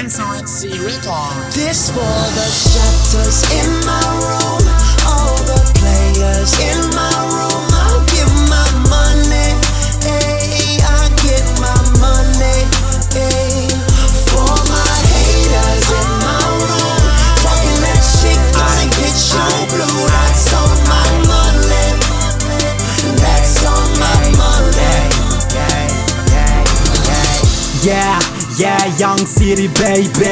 SRNC Records. This for the shatters in my room, all the players in my room. I'll give my money, hey, I get my money, hey. For my haters in my room, talking that shit gonna get you blue. That's on my money, that's on my money. Yeah, Young City baby.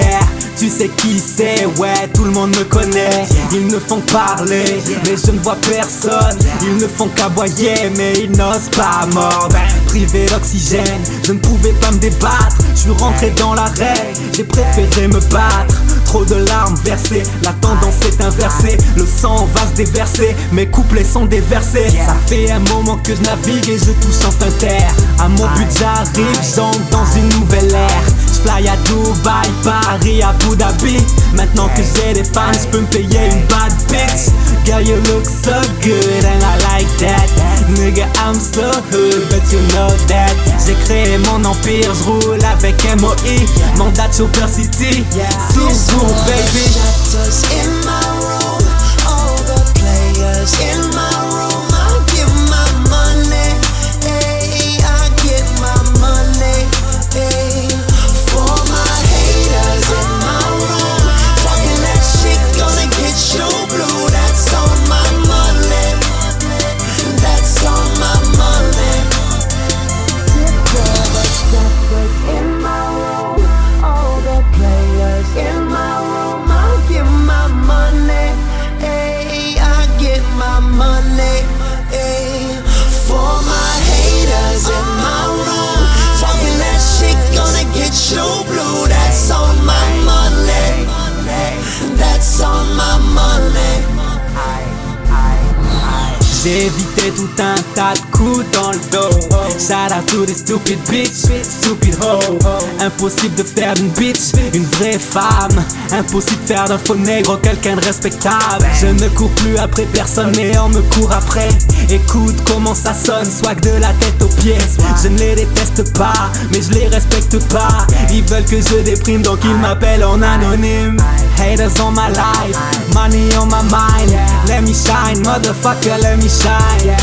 Tu sais qui c'est, ouais, tout le monde me connaît. Ils ne font parler, mais je ne vois personne. Ils ne font qu'aboyer, mais ils n'osent pas mordre. Privé d'oxygène, je ne pouvais pas me débattre. Je suis rentré dans l'arrêt, j'ai préféré me battre. Trop de larmes versées, la tendance est inversée. Le sang va se déverser, mes couplets sont déversés. Ça fait un moment que je navigue et je touche enfin terre. À mon but j'arrive, j'entre dans une nouvelle ère. J'fly à Dubaï, Paris, Abu Dhabi. Maintenant que j'ai des fans, j'peux me payer une bad bitch. Girl, you look so good and I like that. Nigga, I'm so hood, but you know that. J'ai créé mon empire, j'roule avec MOI. Mandat Chopper City, Suzu, baby. Shatters in my room, all the players in my room. I'll give my money, hey, I get my money, hey. For my haters in my room, talking that shit gonna get you blue. That's on my money, that's on my money. For the shatters in my room, all the players in my room. I'll give my money, hey, I get my money, hey. For my haters in my room, talking that shit gonna get you blue. That's on my money, that's on my money. J'ai évité tout un tas de coups dans le dos. Shout out to this stupid bitch, stupid hoe. Impossible de faire d'une bitch une vraie femme. Impossible de faire d'un faux nègre quelqu'un de respectable. Je ne cours plus après personne mais on me court après. Écoute comment ça sonne, swag de la tête aux pieds. Je ne les déteste pas mais je les respecte pas. Ils veulent que je déprime donc ils m'appellent en anonyme. Haters on my life, money on my mind. Let me shine, motherfucker, let me shine.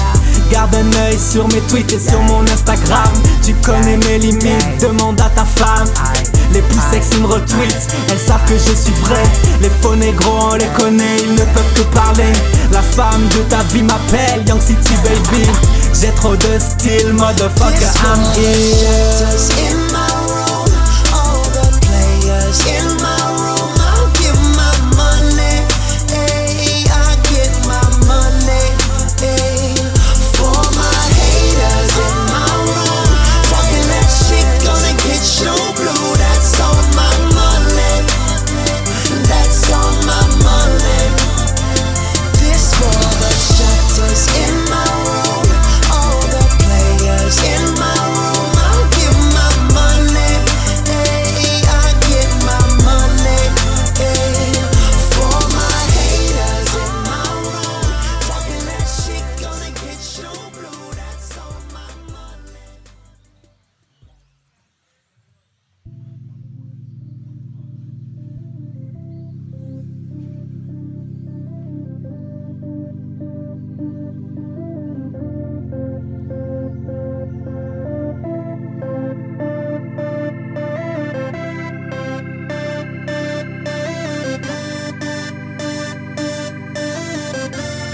Garde un œil sur mes tweets et sur mon Instagram. Tu connais mes limites, demande à ta femme. Les plus sexy me retweetent, elles savent que je suis vrai. Les faux négros on les connaît, ils ne peuvent que parler. La femme de ta vie m'appelle Young City baby. J'ai trop de style, motherfucker, I'm here. Shatters in my room, all the players in my room. I'll give my money, hey, I get my money, hey. For my haters in my room, talking that shit gonna get you blue. That's on my money, that's on my money. This for the shatters in my room, all the players in my room. I'll give my money, hey, I get my money, hey. For my haters in my room, talking that shit gonna get you blue. That's on my money.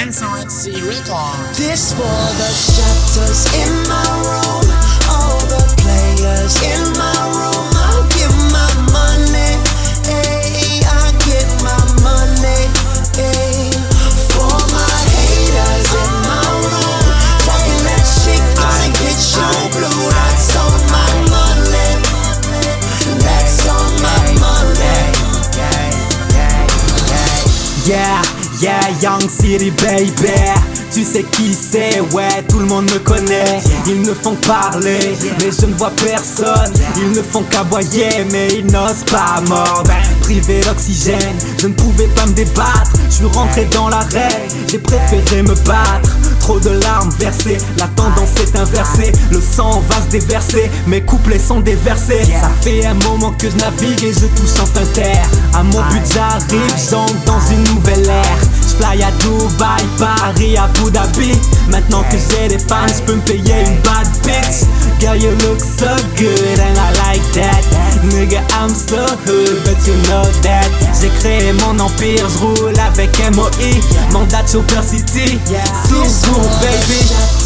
SRNC Records. This for the shatters in my room, all the players in my room. I'll give my money, hey, I get my money, hey. For my haters in my room, talking that shit gonna get you blue. That's on my money, that's on my money. Yeah, Young City baby. Tu sais qui c'est, ouais, tout le monde me connaît. Ils ne font parler, mais je ne vois personne. Ils ne font qu'aboyer, mais ils n'osent pas mordre. Privé d'oxygène, je ne pouvais pas me débattre. Je suis rentré dans l'arrêt, j'ai préféré me battre. trop de larmes versées, la tendance est inversée. Le sang va se déverser, mes couplets sont déversés. Ça fait un moment que je navigue et je touche enfin terre. À mon but j'arrive, j'entre dans une nouvelle ère. J'fly à Dubaï, Paris, Abu Dhabi. Maintenant que j'ai des fans, j'peux me payer une bad bitch. Girl, you look so good and I like that. Nigga, I'm so hood, but you know that. J'ai créé mon empire, j'roule avec MOI. Mandat Chopper City, Soubourg baby.